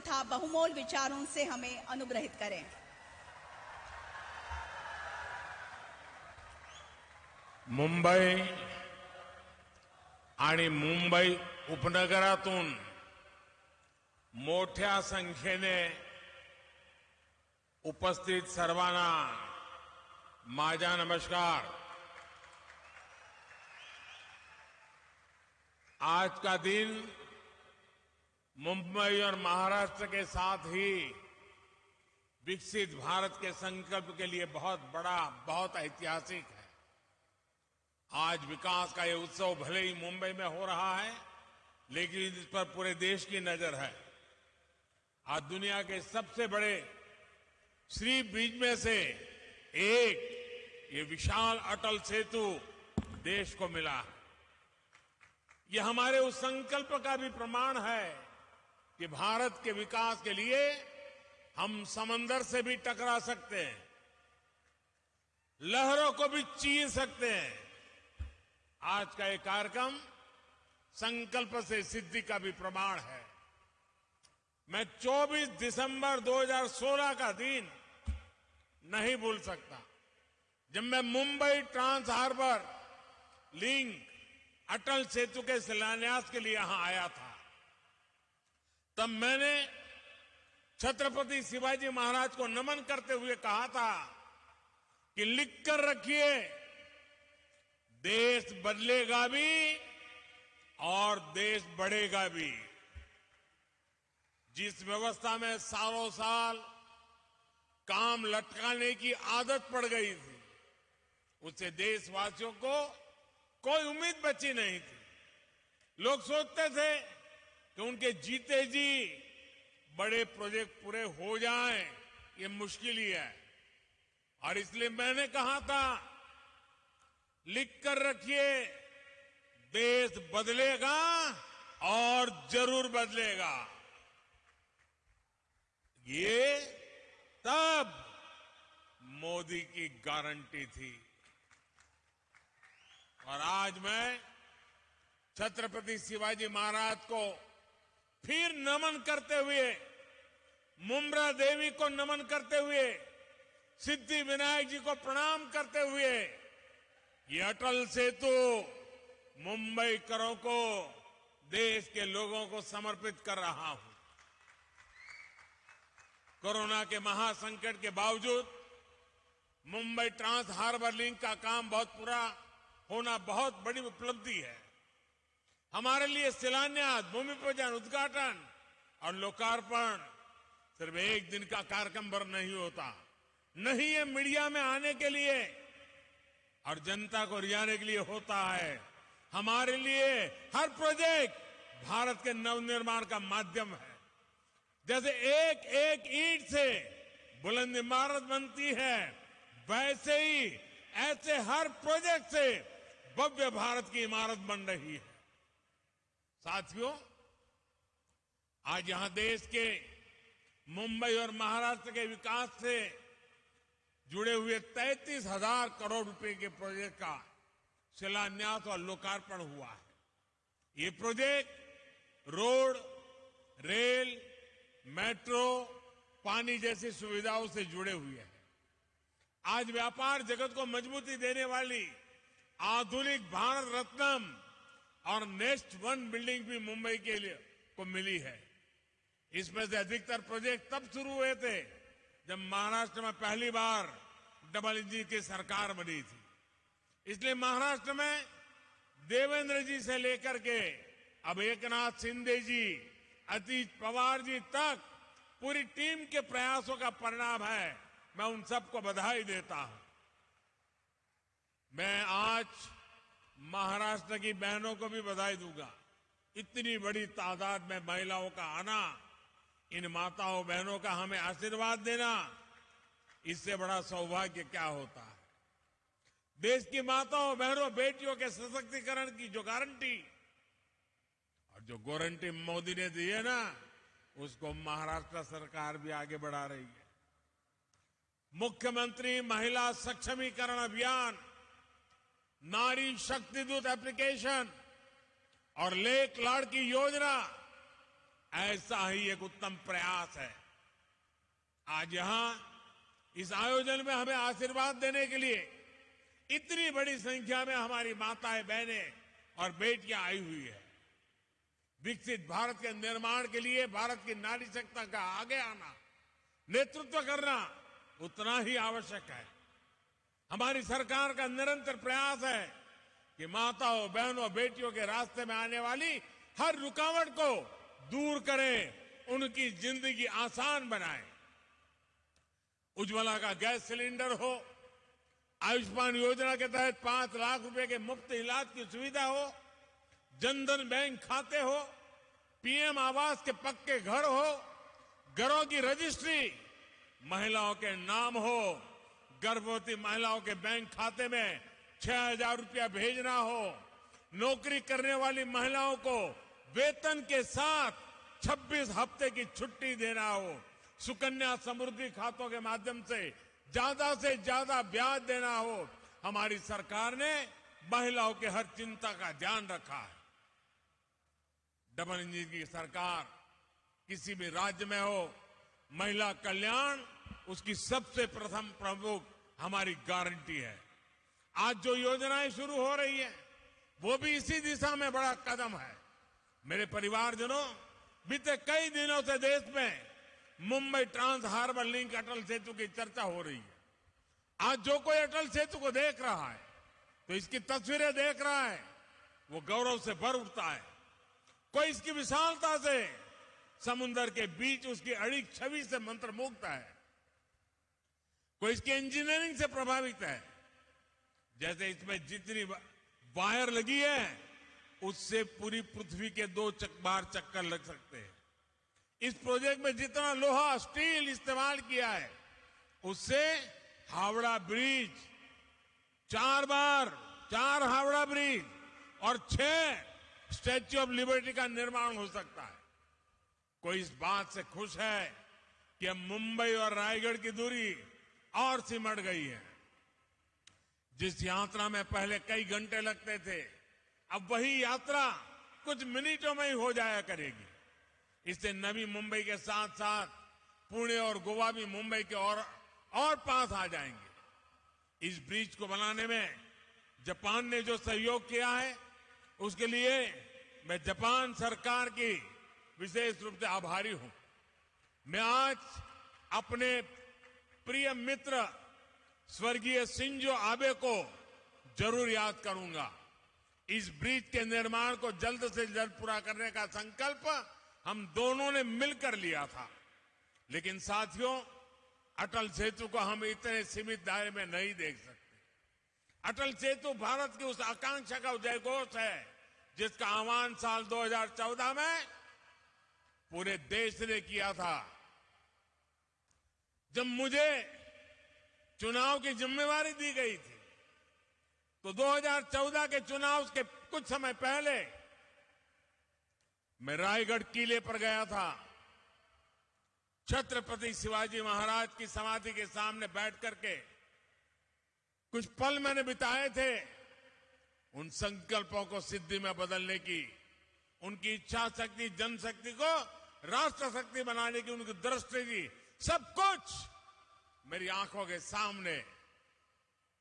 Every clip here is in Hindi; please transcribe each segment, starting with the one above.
तथा बहुमोल विचारों से हमें अनुग्रहित करें। मुंबई आणि मुंबई उपनगरातून मोठ्या संख्येने उपस्थित सर्वांना माझा नमस्कार। आज का दिन मुंबई और महाराष्ट्र के साथ ही विकसित भारत के संकल्प के लिए बहुत बड़ा, बहुत ऐतिहासिक है। आज विकास का ये उत्सव भले ही मुंबई में हो रहा है, लेकिन इस पर पूरे देश की नजर है। आज दुनिया के सबसे बड़े सी ब्रिज में से एक ये विशाल अटल सेतु देश को मिला है। ये हमारे उस संकल्प का भी प्रमाण है कि भारत के विकास के लिए हम समंदर से भी टकरा सकते हैं, लहरों को भी चीर सकते हैं। आज का ये कार्यक्रम संकल्प से सिद्धि का भी प्रमाण है। मैं 24 दिसंबर 2016 का दिन नहीं भूल सकता, जब मैं Mumbai trans harbour link Atal Setu के शिलान्यास के लिए यहां आया था। तब मैंने छत्रपति शिवाजी महाराज को नमन करते हुए कहा था कि लिख कर रखिए, देश बदलेगा भी और देश बढ़ेगा भी। जिस व्यवस्था में सालों साल काम लटकाने की आदत पड़ गई थी, उससे देशवासियों को कोई उम्मीद बची नहीं थी। लोग सोचते थे कि उनके जीते जी बड़े प्रोजेक्ट पूरे हो जाएं, ये मुश्किल ही है। और इसलिए मैंने कहा था, लिख कर रखिए, देश बदलेगा और जरूर बदलेगा। ये तब मोदी की गारंटी थी। और आज मैं छत्रपति शिवाजी महाराज को फिर नमन करते हुए, मुम्बरा देवी को नमन करते हुए, सिद्धि विनायक जी को प्रणाम करते हुए ये अटल सेतु मुंबईकरों को, देश के लोगों को समर्पित कर रहा हूं। कोरोना के महासंकट के बावजूद मुंबई ट्रांस हार्बर लिंक का काम बहुत पूरा होना बहुत बड़ी उपलब्धि है। हमारे लिए शिलान्यास, भूमि पूजन, उद्घाटन और लोकार्पण सिर्फ एक दिन का कार्यक्रम भर नहीं होता। नहीं, ये मीडिया में आने के लिए और जनता को रिझाने के लिए होता है। हमारे लिए हर प्रोजेक्ट भारत के नवनिर्माण का माध्यम है। जैसे एक एक ईंट से बुलंद इमारत बनती है, वैसे ही ऐसे हर प्रोजेक्ट से भव्य भारत की इमारत बन रही है। साथियों, आज यहां देश के मुंबई और महाराष्ट्र के विकास से जुड़े हुए 33,000 करोड़ रुपए के प्रोजेक्ट का शिलान्यास और लोकार्पण हुआ है। ये प्रोजेक्ट रोड, रेल, मेट्रो, पानी जैसी सुविधाओं से जुड़े हुए हैं। आज व्यापार जगत को मजबूती देने वाली आधुनिक भारत रत्न और नेक्स्ट वन बिल्डिंग भी मुंबई के लिए को मिली है। इसमें से अधिकतर प्रोजेक्ट तब शुरू हुए थे जब महाराष्ट्र में पहली बार डबल इंजन की सरकार बनी थी। इसलिए महाराष्ट्र में देवेंद्र जी से लेकर के अब एकनाथ शिंदे जी, अजीत पवार जी तक पूरी टीम के प्रयासों का परिणाम है। मैं उन सबको बधाई देता हूं। मैं आज महाराष्ट्र की बहनों को भी बधाई दूंगा। इतनी बड़ी तादाद में महिलाओं का आना, इन माताओं बहनों का हमें आशीर्वाद देना, इससे बड़ा सौभाग्य क्या होता है। देश की माताओं बहनों बेटियों के सशक्तिकरण की जो गारंटी और जो गारंटी मोदी ने दी है ना, उसको महाराष्ट्र सरकार भी आगे बढ़ा रही है। मुख्यमंत्री महिला सक्षमीकरण अभियान, नारी शक्ति दूत एप्लीकेशन और लेख लाड़की योजना, ऐसा ही एक उत्तम प्रयास है। आज यहां इस आयोजन में हमें आशीर्वाद देने के लिए इतनी बड़ी संख्या में हमारी माताएं, बहनें और बेटियां आई हुई है। विकसित भारत के निर्माण के लिए भारत की नारी शक्ति का आगे आना, नेतृत्व करना उतना ही आवश्यक है। हमारी सरकार का निरंतर प्रयास है कि माताओं, बहनों, बेटियों के रास्ते में आने वाली हर रुकावट को दूर करें, उनकी जिंदगी आसान बनाएं। उज्ज्वला का गैस सिलेंडर हो, आयुष्मान योजना के तहत 5 लाख रुपए के मुफ्त इलाज की सुविधा हो, जनधन बैंक खाते हो, पीएम आवास के पक्के घर हो, घरों की रजिस्ट्री महिलाओं के नाम हो, गर्भवती महिलाओं के बैंक खाते में 6,000 रुपया भेजना हो, नौकरी करने वाली महिलाओं को वेतन के साथ 26 हफ्ते की छुट्टी देना हो, सुकन्या समृद्धि खातों के माध्यम से ज्यादा ब्याज देना हो। हमारी सरकार ने महिलाओं के हर चिंता का ध्यान रखा है। डबल इंजन की सरकार किसी भी राज्य में हो, महिला कल्याण उसकी सबसे प्रथम प्रमुख हमारी गारंटी है। आज जो योजनाएं शुरू हो रही है वो भी इसी दिशा में बड़ा कदम है। मेरे परिवारजनों, बीते कई दिनों से देश में Mumbai trans harbour link Atal Setu की चर्चा हो रही है। आज जो कोई अटल सेतु को देख रहा है तो इसकी तस्वीरें देख रहा है, वो गौरव से भर उठता है। कोई इसकी विशालता से, समुद्र के बीच उसकी अड़ी छवि से मंत्रमुग्ध है, कोई इसकी इंजीनियरिंग से प्रभावित है। जैसे इसमें जितनी वायर लगी है उससे पूरी पृथ्वी के 2 बार चक्कर लग सकते हैं। इस प्रोजेक्ट में जितना लोहा, स्टील इस्तेमाल किया है उससे हावड़ा ब्रिज 4 हावड़ा ब्रिज और 6 स्टैच्यू ऑफ लिबर्टी का निर्माण हो सकता है। कोई इस बात से खुश है कि अब मुंबई और रायगढ़ की दूरी और सिमट गई है। जिस यात्रा में पहले कई घंटे लगते थे, अब वही यात्रा कुछ मिनटों में ही हो जाया करेगी। इससे नवी मुंबई के साथ साथ पुणे और गोवा भी मुंबई के और पास आ जाएंगे। इस ब्रिज को बनाने में जापान ने जो सहयोग किया है उसके लिए मैं जापान सरकार की विशेष रूप से आभारी हूं। मैं आज अपने प्रिय मित्र स्वर्गीय शिंजो आबे को जरूर याद करूंगा। इस ब्रिज के निर्माण को जल्द से जल्द पूरा करने का संकल्प हम दोनों ने मिलकर लिया था। लेकिन साथियों, अटल सेतु को हम इतने सीमित दायरे में नहीं देख सकते। अटल सेतु भारत की उस आकांक्षा का उदयघोष है जिसका आह्वान साल 2014 में पूरे देश ने किया था। जब मुझे चुनाव की जिम्मेवारी दी गई थी तो 2014 के चुनाव के कुछ समय पहले मैं रायगढ़ किले पर गया था। छत्रपति शिवाजी महाराज की समाधि के सामने बैठ करके कुछ पल मैंने बिताए थे उन संकल्पों को सिद्धि में बदलने की, उनकी इच्छा शक्ति, जनशक्ति को राष्ट्र शक्ति बनाने की, उनकी दृष्टि की, सब कुछ मेरी आंखों के सामने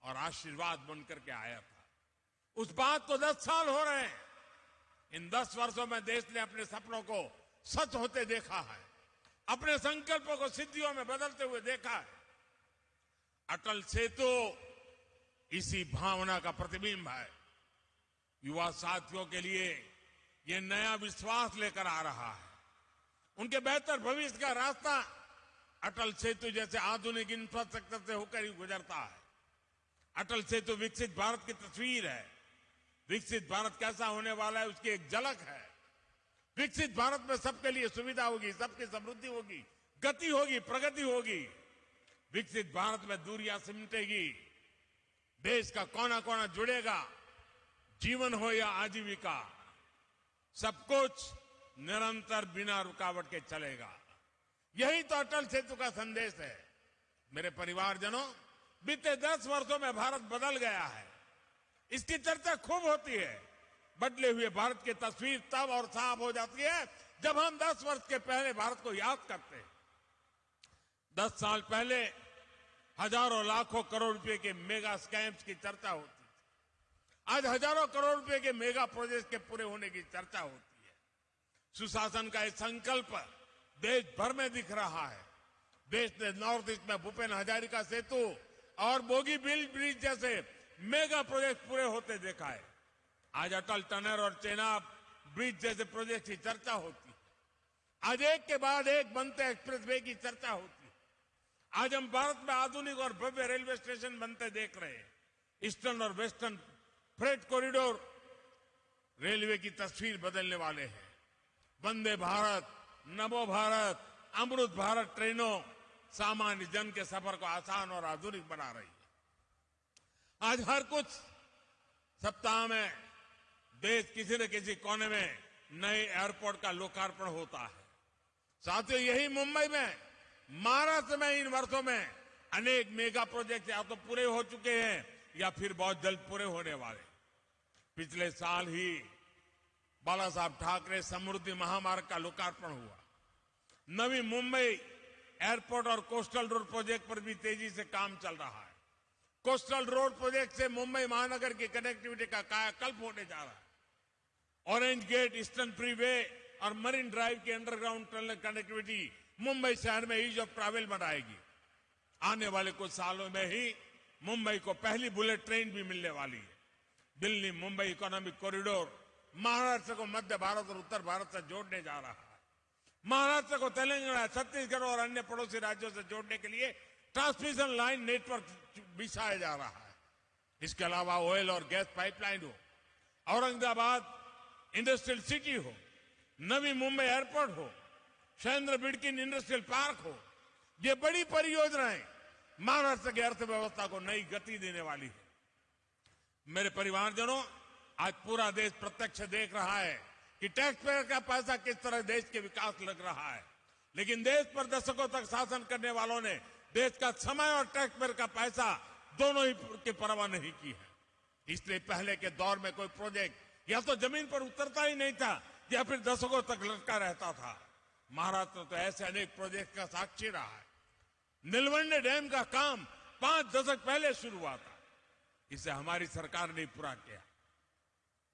और आशीर्वाद बनकर के आया था। उस बात को 10 साल हो रहे हैं। इन 10 वर्षों में देश ने अपने सपनों को सच होते देखा है, अपने संकल्पों को सिद्धियों में बदलते हुए देखा है। अटल सेतु इसी भावना का प्रतिबिंब है। युवा साथियों के लिए यह नया विश्वास लेकर आ रहा है। उनके बेहतर भविष्य का रास्ता अटल सेतु जैसे आधुनिक इंफ्रास्ट्रक्चर से होकर ही गुजरता है। अटल सेतु विकसित भारत की तस्वीर है। विकसित भारत कैसा होने वाला है उसकी एक झलक है। विकसित भारत में सबके लिए सुविधा होगी, सबकी समृद्धि होगी, गति होगी, प्रगति होगी। विकसित भारत में दूरियां सिमटेगी, देश का कोना कोना जुड़ेगा, जीवन हो या आजीविका, सब कुछ निरंतर बिना रुकावट के चलेगा। यही तो अटल सेतु का संदेश है। मेरे परिवारजनों, बीते 10 वर्षों में भारत बदल गया है। इसकी चर्चा खूब होती है। बदले हुए भारत की तस्वीर तब और साफ हो जाती है जब हम 10 वर्ष के पहले भारत को याद करते हैं, 10 साल पहले हजारों लाखों करोड़ रुपए के मेगा स्कैम्स की चर्चा होती थी। आज हजारों करोड़ रुपए के मेगा प्रोजेक्ट के पूरे होने की चर्चा होती है। सुशासन का एक संकल्प देश भर में दिख रहा है। देश ने नॉर्थ ईस्ट में भूपेन हजारिका सेतु और बोगीबील ब्रिज जैसे मेगा प्रोजेक्ट पूरे होते देखा है। आज अटल टनल और चेनाब ब्रिज जैसे प्रोजेक्ट की चर्चा होती है। आज एक के बाद एक बनते एक्सप्रेसवे की चर्चा होती है। आज हम भारत में आधुनिक और भव्य रेलवे स्टेशन बनते देख रहे हैं। ईस्टर्न और वेस्टर्न फ्रेट कॉरिडोर रेलवे की तस्वीर बदलने वाले हैं। वंदे भारत, नमो भारत, अमृत भारत ट्रेनों सामान्य जन के सफर को आसान और आधुनिक बना रही है। आज हर कुछ सप्ताह में देश किसी न किसी कोने में नए एयरपोर्ट का लोकार्पण होता है। साथियों, यही मुंबई में, महाराष्ट्र में इन वर्षों में अनेक मेगा प्रोजेक्ट या तो पूरे हो चुके हैं या फिर बहुत जल्द पूरे होने वाले। पिछले साल ही बाला साहब ठाकरे समृद्धि महामार्ग का लोकार्पण हुआ। नवी मुंबई एयरपोर्ट और कोस्टल रोड प्रोजेक्ट पर भी तेजी से काम चल रहा है। कोस्टल रोड प्रोजेक्ट से मुंबई महानगर की कनेक्टिविटी का कायाकल्प होने जा रहा है। ऑरेंज गेट, ईस्टर्न फ्रीवे और मरीन ड्राइव की अंडरग्राउंड टनल कनेक्टिविटी मुंबई शहर में ईज ऑफ ट्रैवल बनाएगी। आने वाले कुछ सालों में ही मुंबई को पहली बुलेट ट्रेन भी मिलने वाली है। दिल्ली मुंबई इकोनॉमिक कॉरिडोर महाराष्ट्र को मध्य भारत और उत्तर भारत से जोड़ने जा रहा है। महाराष्ट्र को तेलंगाना, छत्तीसगढ़ और अन्य पड़ोसी राज्यों से जोड़ने के लिए ट्रांसमिशन लाइन नेटवर्क बिछाया जा रहा है। इसके अलावा ऑयल और गैस पाइपलाइन हो, औरंगाबाद इंडस्ट्रियल सिटी हो, नवी मुंबई एयरपोर्ट हो, शैलेंद्र बिडकिन इंडस्ट्रियल पार्क हो, ये बड़ी परियोजनाएं महाराष्ट्र की अर्थव्यवस्था को नई गति देने वाली है। मेरे परिवारजनों, आज पूरा देश प्रत्यक्ष देख रहा है कि टैक्स पेयर का पैसा किस तरह देश के विकास लग रहा है। लेकिन देश पर दशकों तक शासन करने वालों ने देश का समय और टैक्स पेयर का पैसा दोनों ही की परवाह नहीं की है। इसलिए पहले के दौर में कोई प्रोजेक्ट या तो जमीन पर उतरता ही नहीं था या फिर दशकों तक लटका रहता था। महाराष्ट्र तो ऐसे अनेक प्रोजेक्ट का साक्षी रहा है। नीलवंडे डैम का काम 5 दशक पहले शुरू हुआ था, इसे हमारी सरकार ने पूरा किया।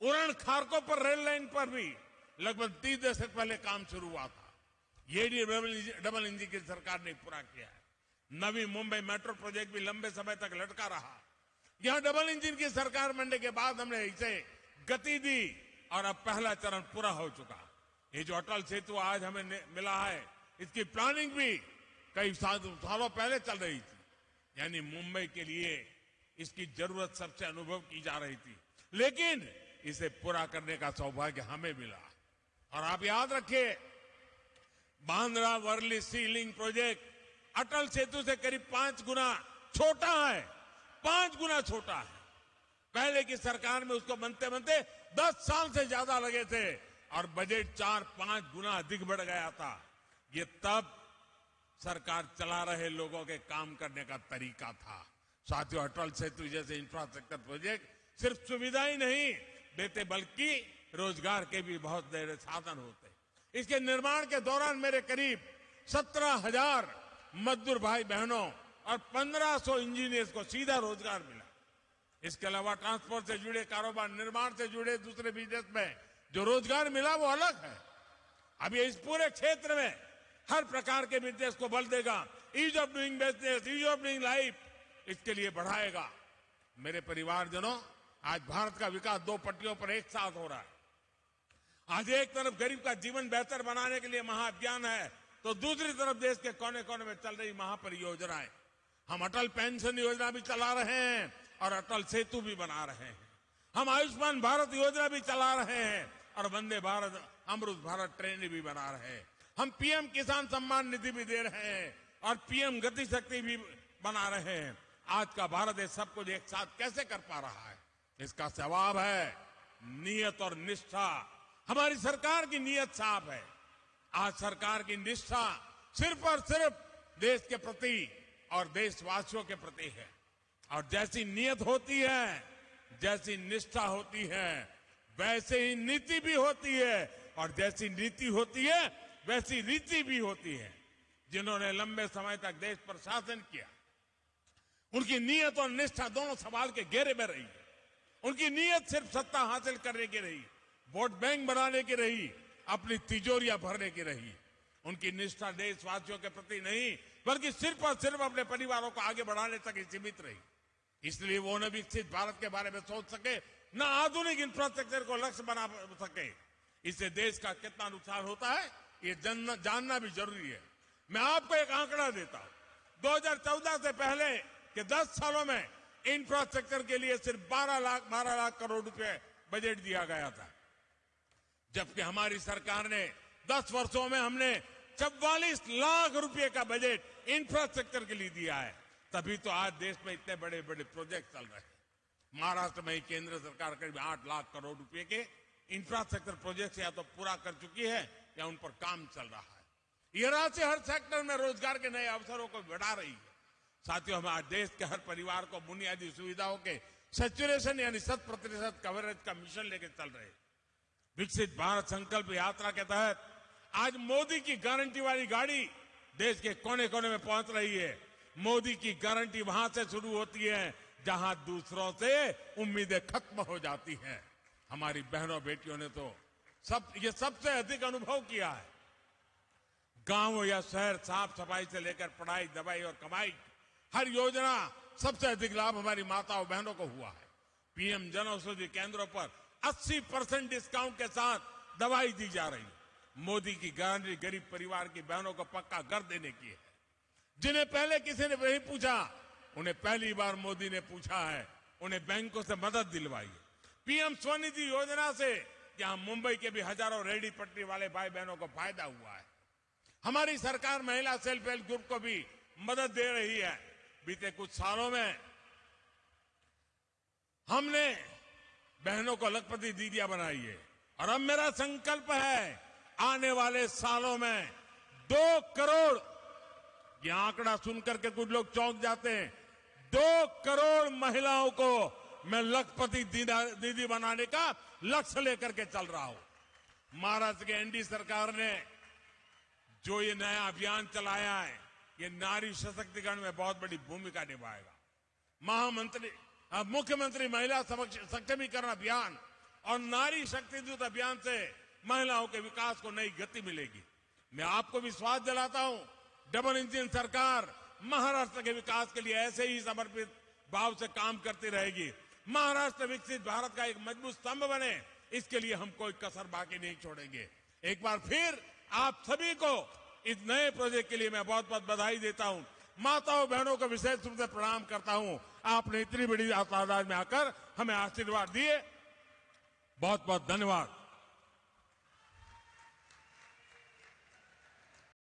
उरण खारकों पर रेल लाइन पर भी लगभग 30 दशक पहले काम शुरू हुआ था, ये डबल इंजन की सरकार ने पूरा किया है। नवी मुंबई मेट्रो प्रोजेक्ट भी लंबे समय तक लटका रहा। यहां डबल इंजन की सरकार बनने के बाद हमने इसे गति दी और अब पहला चरण पूरा हो चुका। ये जो अटल सेतु आज हमें मिला है, इसकी प्लानिंग भी कई सालों पहले चल रही थी। यानी मुंबई के लिए इसकी जरूरत सबसे अनुभव की जा रही थी, लेकिन इसे पूरा करने का सौभाग्य हमें मिला। और आप याद रखिए, बांद्रा वर्ली सी लिंक प्रोजेक्ट अटल सेतु से करीब 5 गुना छोटा है। 5 गुना छोटा है। पहले की सरकार में उसको बनते बनते 10 साल से ज्यादा लगे थे और बजट 4-5 गुना अधिक बढ़ गया था। ये तब सरकार चला रहे लोगों के काम करने का तरीका था। साथियों, अटल सेतु जैसे इंफ्रास्ट्रक्चर प्रोजेक्ट सिर्फ सुविधा ही नहीं देते बल्कि रोजगार के भी बहुत बड़े साधन होते। इसके निर्माण के दौरान मेरे करीब 17,000 मजदूर भाई बहनों और 1,500 इंजीनियर्स को सीधा रोजगार मिला। इसके अलावा ट्रांसपोर्ट से जुड़े कारोबार, निर्माण से जुड़े दूसरे बिजनेस में जो रोजगार मिला वो अलग है। अब ये इस पूरे क्षेत्र में हर प्रकार के बिजनेस को बल देगा। Ease of doing business, ease of doing life, इसके लिए बढ़ाएगा। मेरे परिवारजनों, आज भारत का विकास 2 पट्टियों पर एक साथ हो रहा है। आज एक तरफ गरीब का जीवन बेहतर बनाने के लिए महाअभियान है, तो दूसरी तरफ देश के कोने कोने में चल रही महापरियोजनाएं। हम अटल पेंशन योजना भी चला रहे हैं और अटल सेतु भी बना रहे हैं। हम आयुष्मान भारत योजना भी चला रहे हैं और वंदे भारत, अमृत भारत ट्रेन भी बना रहे हैं। हम पीएम किसान सम्मान निधि भी दे रहे हैं और पीएम गति शक्ति भी बना रहे हैं। आज का भारत ये सब कुछ एक साथ कैसे कर पा रहा है? इसका जवाब है नियत और निष्ठा। हमारी सरकार की नियत साफ है। आज सरकार की निष्ठा सिर्फ और सिर्फ देश के प्रति और देशवासियों के प्रति है। और जैसी नियत होती है, जैसी निष्ठा होती है, वैसे ही नीति भी होती है और जैसी नीति होती है वैसी रीति भी होती है। जिन्होंने लंबे समय तक देश पर शासन किया, उनकी नीयत और निष्ठा दोनों सवाल के घेरे में रही। उनकी नीयत सिर्फ सत्ता हासिल करने की रही, वोट बैंक बनाने की रही, अपनी तिजोरियां भरने की रही। उनकी निष्ठा देशवासियों के प्रति नहीं, बल्कि सिर्फ और सिर्फ अपने परिवारों को आगे बढ़ाने तक ही सीमित रही। इसलिए वो न विकसित भारत के बारे में सोच सके, न आधुनिक इंफ्रास्ट्रक्चर को लक्ष्य बना सके। इससे देश का कितना नुकसान होता है ये जानना भी जरूरी है। मैं आपको एक आंकड़ा देता हूं। 2014 से पहले के 10 सालों में इंफ्रास्ट्रक्चर के लिए सिर्फ 12 लाख करोड़ रुपए बजट दिया गया था, जबकि हमारी सरकार ने 10 वर्षों में हमने 44 लाख रुपए का बजट इंफ्रास्ट्रक्चर के लिए दिया है। तभी तो आज देश में इतने बड़े बड़े प्रोजेक्ट चल रहे हैं। महाराष्ट्र में ही केंद्र सरकार करीब 8 लाख करोड़ रुपए के इंफ्रास्ट्रक्चर प्रोजेक्ट या तो पूरा कर चुकी है या उन पर काम चल रहा है। यह राशि हर सेक्टर में रोजगार के नए अवसरों को बढ़ा रही है। साथियों, हम आज देश के हर परिवार को बुनियादी सुविधाओं के सैचुरेशन यानी 100% कवरेज का मिशन लेकर चल रहे हैं। विकसित भारत संकल्प यात्रा के तहत आज मोदी की गारंटी वाली गाड़ी देश के कोने कोने में पहुंच रही है। मोदी की गारंटी वहां से शुरू होती है जहां दूसरों से उम्मीदें खत्म हो जाती हैं। हमारी बहनों बेटियों ने तो ये सबसे अधिक अनुभव किया है। गांव या शहर, साफ सफाई से लेकर पढ़ाई, दवाई और कमाई, हर योजना सबसे अधिक लाभ हमारी माताओं बहनों को हुआ है। पीएम जन औषधि केंद्रों पर 80% डिस्काउंट के साथ दवाई दी जा रही है। मोदी की गारंटी गरीब परिवार की बहनों को पक्का घर देने की है। जिन्हें पहले किसी ने नहीं पूछा, उन्हें पहली बार मोदी ने पूछा है। उन्हें बैंकों से मदद दिलवाई है। पीएम स्वनिधि योजना से जहां मुंबई के भी हजारों रेहड़ी पटरी वाले भाई बहनों को फायदा हुआ है। हमारी सरकार महिला सेल्फ हेल्प ग्रुप को भी मदद दे रही है। बीते कुछ सालों में हमने बहनों को लखपति दीदियां बनाई है और अब मेरा संकल्प है आने वाले सालों में 2 करोड़, यह आंकड़ा सुनकर के कुछ लोग चौंक जाते हैं, 2 करोड़ महिलाओं को मैं लखपति दीदी बनाने का लक्ष्य लेकर के चल रहा हूं। महाराष्ट्र के एनडीए सरकार ने जो ये नया अभियान चलाया है, ये नारी सशक्तिकरण में बहुत बड़ी भूमिका निभाएगा। मुख्यमंत्री महिला सक्षमीकरण अभियान और नारी शक्ति दूत अभियान से महिलाओं के विकास को नई गति मिलेगी। मैं आपको विश्वास दिलाता हूं, डबल इंजन सरकार महाराष्ट्र के विकास के लिए ऐसे ही समर्पित भाव से काम करती रहेगी। महाराष्ट्र विकसित भारत का एक मजबूत स्तंभ बने, इसके लिए हम कोई कसर बाकी नहीं छोड़ेंगे। एक बार फिर आप सभी को इस नए प्रोजेक्ट के लिए मैं बहुत बहुत बधाई देता हूं। माताओं बहनों को विशेष रूप से प्रणाम करता हूं। आपने इतनी बड़ी तादाद में आकर हमें आशीर्वाद दिए, बहुत बहुत धन्यवाद।